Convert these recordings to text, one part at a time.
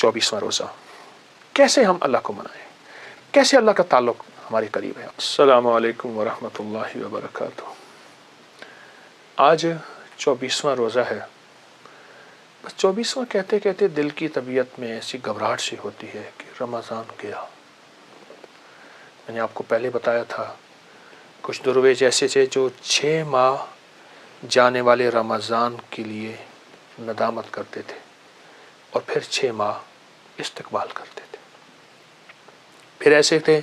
24वां रोज़ा, कैसे हम अल्लाह को मनाएं, कैसे अल्लाह का ताल्लुक़ हमारे करीब है। अस्सलामु अलैकुम वरहमतुल्लाहि वबरकातुहू। आज 24वां रोज़ा है। बस 24वां कहते कहते दिल की तबीयत में ऐसी घबराहट सी होती है कि रमज़ान गया। मैंने आपको पहले बताया था कुछ दुर्वेज ऐसे थे जो 6 माह जाने वाले रमज़ान के लिए नदामत करते थे और फिर 6 माह इस्तकबाल करते थे। फिर ऐसे थे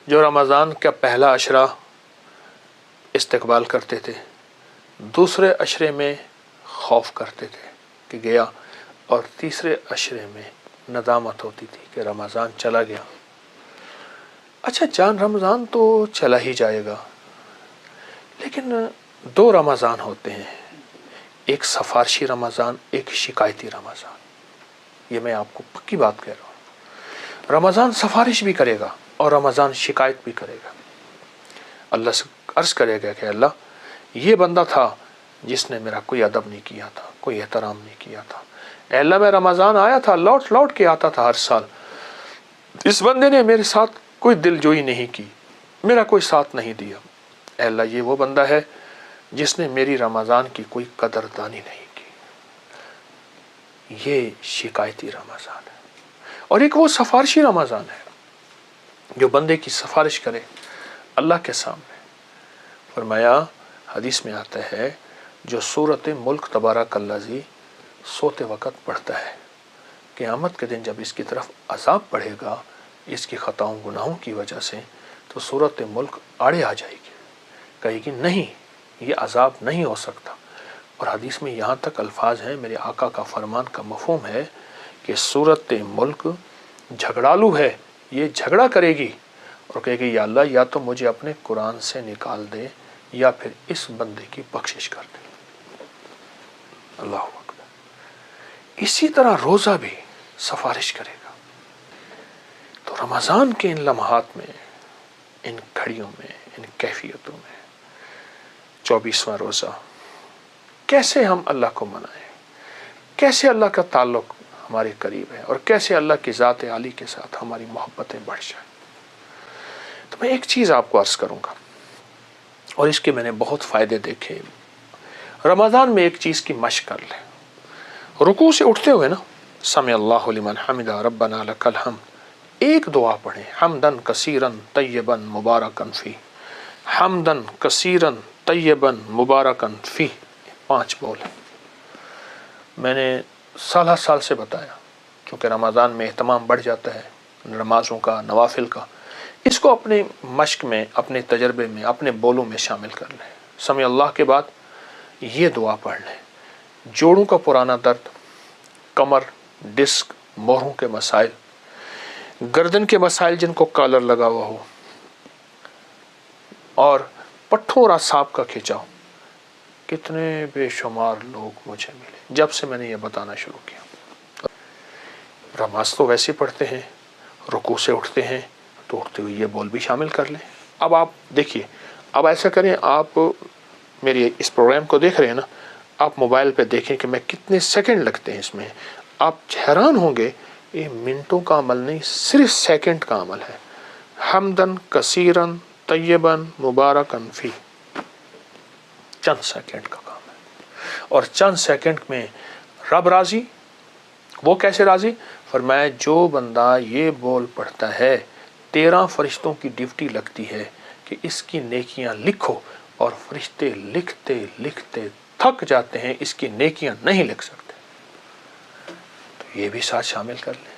जो रमज़ान का पहला अशरा इस्तकबाल करते थे, दूसरे अशरे में खौफ करते थे कि गया, और तीसरे अशरे में नदामत होती थी कि रमज़ान चला गया। अच्छा, जान रमज़ान तो चला ही जाएगा, लेकिन 2 रमज़ान होते हैं, एक सफारशी रमज़ान, एक शिकायती रमज़ान। ये मैं आपको पक्की बात कह रहा हूँ। रमज़ान सफारिश भी करेगा और रमज़ान शिकायत भी करेगा। अल्लाह से अर्ज़ करेगा कि अल्लाह, ये बंदा था जिसने मेरा कोई अदब नहीं किया था, कोई एहतराम नहीं किया था। ऐ अल्लाह, मैं रमज़ान आया था, लौट लौट के आता था हर साल, इस बंदे ने मेरे साथ कोई दिलजोई नहीं की, मेरा कोई साथ नहीं दिया। ऐ अल्लाह, ये वो बंदा है जिसने मेरी रमज़ान की कोई कदरदानी नहीं की। ये शिकायती रमज़ान है। और एक वो सफारशी रमज़ान है जो बंदे की सफारिश करे अल्लाह के सामने। फरमाया, हदीस में आता है, जो सूरत मुल्क तबारकल्लज़ी सोते वक़्त पढ़ता है, क़यामत के दिन जब इसकी तरफ अज़ाब बढ़ेगा इसकी ख़ताओं गुनाहों की वजह से, तो सूरत मुल्क आड़े आ जाएगी, कहेगी नहीं, ये अज़ाब नहीं हो सकता। और हदीस में यहाँ तक अल्फाज हैं, मेरे आका का फरमान का मफ़हूम है कि सूरत मुल्क झगड़ालू है, ये झगड़ा करेगी और कहेगी, या अल्लाह, या तो मुझे अपने कुरान से निकाल दे या फिर इस बंदे की बख्शिश कर दे। अल्लाह अकबर। इसी तरह रोज़ा भी सफारिश करेगा। तो रमज़ान के इन लम्हात में, इन घड़ियों में, इन कैफियतों में 24वां रोज़ा, कैसे हम अल्लाह को मनाएं, कैसे अल्लाह का ताल्लुक़ हमारे करीब है और कैसे अल्लाह की ज़ात आली के साथ हमारी मोहब्बतें बढ़ जाएं। तो मैं एक चीज़ आपको अर्ज़ करूँगा और इसके मैंने बहुत फ़ायदे देखे। रमज़ान में एक चीज़ की मशक़ कर लें। रुकू से उठते हुए ना, समी अल्लाहु लिमन हमिदा रब्बना लकल हम्द, एक दुआ पढ़ें, हमदन कसीरन तय्यबन मुबारकन फ़ी, हमदन कसीरन तय्यबन मुबारकन फ़ी। 5 बोल है। मैंने साल से बताया, क्योंकि रमज़ान में एहतमाम बढ़ जाता है नमाज़ों का, नवाफिल का। इसको अपने मश्क में, अपने तजर्बे में, अपने बोलों में शामिल कर लें। समी अल्लाह के बाद ये दुआ पढ़ लें। जोड़ों का पुराना दर्द, कमर, डिस्क, मोहरों के मसाइल, गर्दन के मसाइल जिनको कॉलर लगा हुआ हो, और पट्ठों और असाब का खिंचाव, कितने बेशुमार लोग मुझे मिले जब से मैंने ये बताना शुरू किया। नमाज तो वैसे पढ़ते हैं, रुकू से उठते हैं तो उठते हुए ये बोल भी शामिल कर लें। अब आप देखिए, अब ऐसा करें, आप मेरी इस प्रोग्राम को देख रहे हैं ना, आप मोबाइल पे देखें कि मैं कितने सेकंड लगते हैं इसमें। आप हैरान होंगे, ये मिनटों का अमल नहीं, सिर्फ सेकंड का अमल है। हमदन कसीरन तय्यबन मुबारकन फ़ी, चंद सेकंड का काम है। और चंद सेकंड में रब राज़ी। वो कैसे राज़ी? फरमाया, जो बंदा ये बोल पढ़ता है, 13 फरिश्तों की ड्यूटी लगती है कि इसकी नेकियां लिखो, और फरिश्ते लिखते लिखते थक जाते हैं, इसकी नेकियां नहीं लिख सकते। तो ये भी साथ शामिल कर लें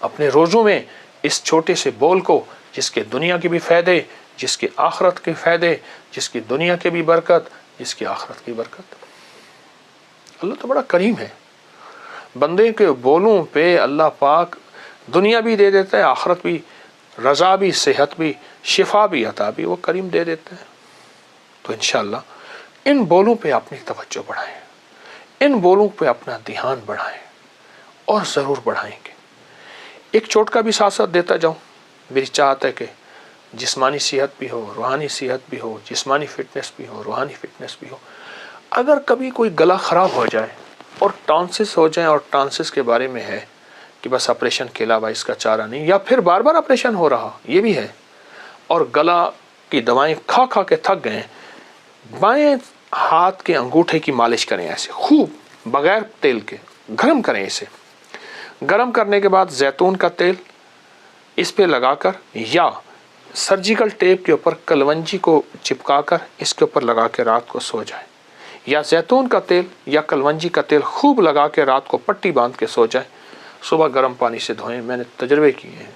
अपने रोज़ों में, इस छोटे से बोल को, जिसके दुनिया के भी फ़ायदे, जिसके आखरत के फ़ायदे, जिसकी दुनिया के भी बरकत, जिसकी आखरत की बरकत। अल्लाह तो बड़ा करीम है। बंदे के बोलों पे अल्लाह पाक दुनिया भी दे देता है, आखरत भी, रज़ा भी, सेहत भी, शिफा भी, अता भी वो करीम दे देता है। तो इंशाअल्लाह इन बोलों पे अपनी तवज्जो बढ़ाएं, इन बोलों पे अपना ध्यान बढ़ाएं, और ज़रूर बढ़ाएंगे। एक चोट का भी साथ साथ देता जाऊं। मेरी चाहत है कि जिस्मानी सेहत भी हो, रूहानी सेहत भी हो, जिस्मानी फ़िटनेस भी हो, रूहानी फ़िटनेस भी हो। अगर कभी कोई गला ख़राब हो जाए اور ٹانسس ہو جائیں اور ٹانسس کے بارے میں ہے کہ بس آپریشن کے علاوہ اس کا چارہ نہیں، یا پھر بار بار آپریشن ہو رہا، یہ بھی ہے، اور گلا کی دوائیں کھا کھا کے تھک گئے، بائیں ہاتھ کے انگوٹھے کی مالش کریں ایسے خوب بغیر تیل کے، گرم کریں اسے، گرم کرنے کے بعد زیتون کا تیل اس پہ لگا کر یا سرجیکل ٹیپ کے اوپر کلونجی کو چپکا کر اس کے اوپر لگا کے رات کو سو جائیں، یا زیتون کا تیل یا کلونجی کا تیل خوب لگا کے رات کو پٹی باندھ کے سو جائیں، صبح گرم پانی سے دھوئیں۔ میں نے تجربے کیے ہیں،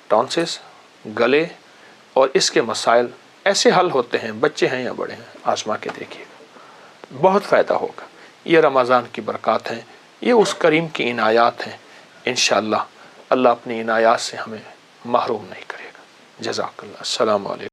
ٹانسس، گلے اور اس کے مسائل ایسے حل ہوتے ہیں، بچے ہیں یا بڑے ہیں، آزما کے دیکھیے گا، بہت فائدہ ہوگا۔ یہ رمضان کی برکات ہیں، یہ اس کریم کی عنایات ہیں، انشاءاللہ اللہ اپنی عنایات سے ہمیں محروم نہیں کرے گا۔ جزاک اللہ، السلام علیکم۔